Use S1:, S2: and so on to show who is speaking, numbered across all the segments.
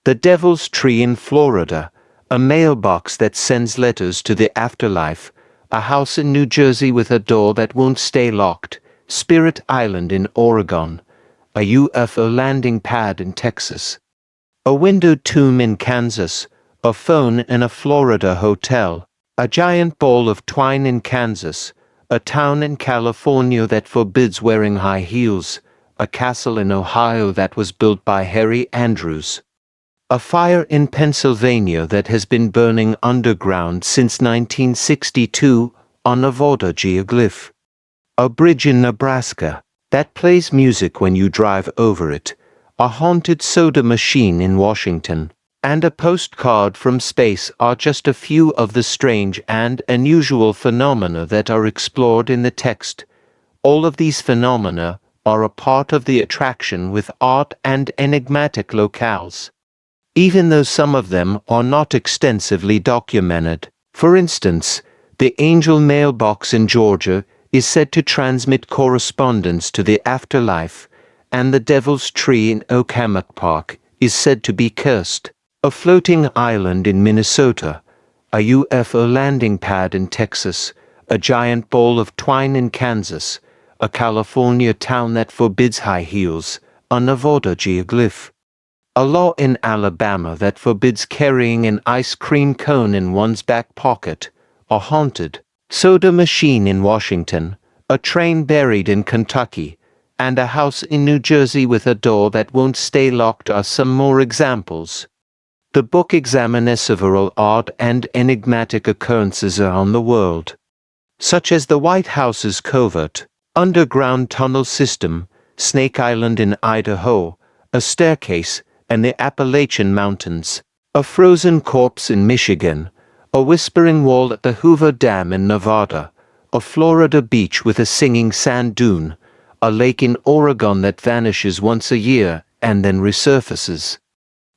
S1: The Devil's Tree in Florida, a mailbox that sends letters to the afterlife, a house in New Jersey with a door that won't stay locked, Spirit Island in Oregon, a UFO landing pad in Texas, a windowed tomb in Kansas, a phone in a Florida hotel, a giant ball of twine in Kansas, a town in California that forbids wearing high heels, a castle in Ohio that was built by Harry Andrews, a fire in Pennsylvania that has been burning underground since 1962 on a Nevada geoglyph, a bridge in Nebraska that plays music when you drive over it, a haunted soda machine in Washington, and a postcard from space are just a few of the strange and unusual phenomena that are explored in the text. All of these phenomena are a part of the attraction with art and enigmatic locales, even though some of them are not extensively documented. For instance, the Angel mailbox in Georgia is said to transmit correspondence to the afterlife, and the Devil's Tree in Oakhammock Park is said to be cursed. A floating island in Minnesota, a UFO landing pad in Texas, a giant ball of twine in Kansas, a California town that forbids high heels, a Nevada geoglyph, a law in Alabama that forbids carrying an ice cream cone in one's back pocket, a haunted soda machine in Washington, a train buried in Kentucky, and a house in New Jersey with a door that won't stay locked are some more examples. The book examines several odd and enigmatic occurrences around the world, such as the White House's covert underground tunnel system, Snake Island in Idaho, a staircase, and the Appalachian Mountains, a frozen corpse in Michigan, a whispering wall at the Hoover Dam in Nevada, a Florida beach with a singing sand dune, a lake in Oregon that vanishes once a year and then resurfaces,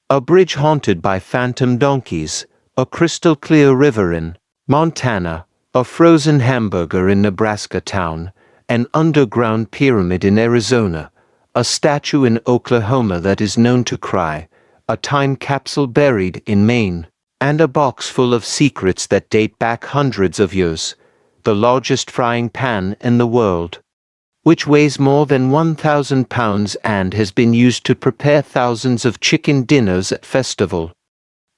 S1: a bridge haunted by phantom donkeys, a crystal-clear river in Montana, a frozen hamburger in Nebraska town, an underground pyramid in Arizona, a statue in Oklahoma that is known to cry, a time capsule buried in Maine, and a box full of secrets that date back hundreds of years, the largest frying pan in the world, which weighs more than 1,000 pounds and has been used to prepare thousands of chicken dinners at festivals.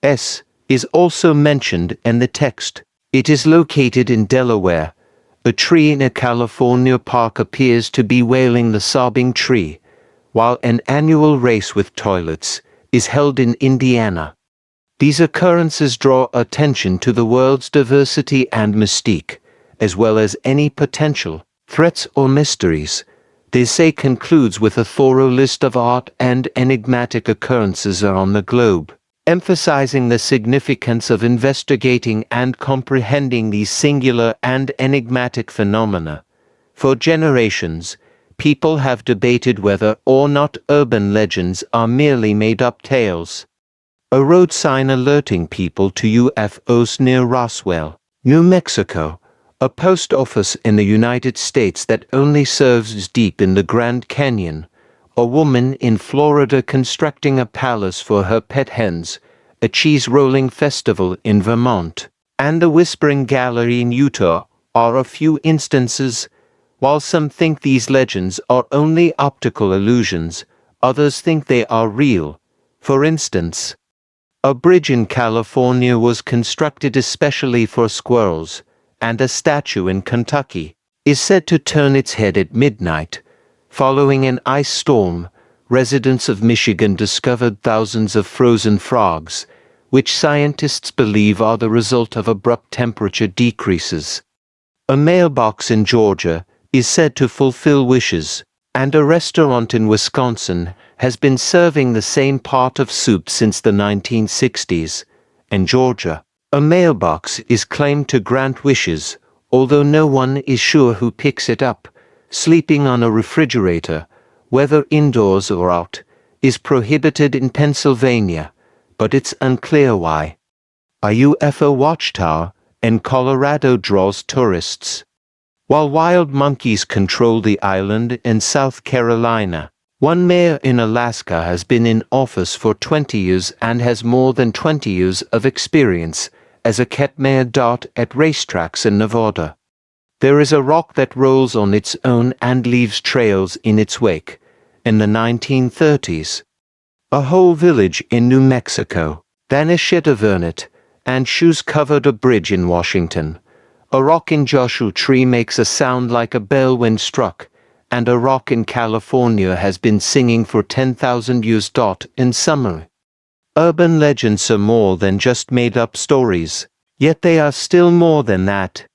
S1: Is also mentioned in the text. It is located in Delaware. A tree in a California park appears to be wailing the sobbing tree, while an annual race with toilets is held in Indiana. These occurrences draw attention to the world's diversity and mystique, as well as any potential threats or mysteries. The essay concludes with a thorough list of art and enigmatic occurrences around the globe, emphasizing the significance of investigating and comprehending these singular and enigmatic phenomena. For generations, people have debated whether or not urban legends are merely made-up tales. A road sign alerting people to UFOs near Roswell, New Mexico, a post office in the United States that only serves deep in the Grand Canyon, a woman in Florida constructing a palace for her pet hens, a cheese-rolling festival in Vermont, and the Whispering Gallery in Utah are a few instances. While some think these legends are only optical illusions, others think they are real. For instance, a bridge in California was constructed especially for squirrels, and a statue in Kentucky is said to turn its head at midnight. Following an ice storm, residents of Michigan discovered thousands of frozen frogs, which scientists believe are the result of abrupt temperature decreases. A mailbox in Georgia is said to fulfill wishes, and a restaurant in Wisconsin has been serving the same pot of soup since the 1960s. In Georgia, a mailbox is claimed to grant wishes, although no one is sure who picks it up. Sleeping on a refrigerator, whether indoors or out, is prohibited in Pennsylvania, but it's unclear why. A UFO watchtower in Colorado draws tourists, while wild monkeys control the island in South Carolina. One mayor in Alaska has been in office for 20 years and has more than 20 years of experience as a cat mayor. At racetracks in Nevada. There is a rock that rolls on its own and leaves trails in its wake. In the 1930s. A whole village in New Mexico, then a Vernet, and shoes covered a bridge in Washington. A rock in Joshua Tree makes a sound like a bell when struck, and a rock in California has been singing for 10,000 years. In summary, urban legends are more than just made-up stories, yet they are still more than that.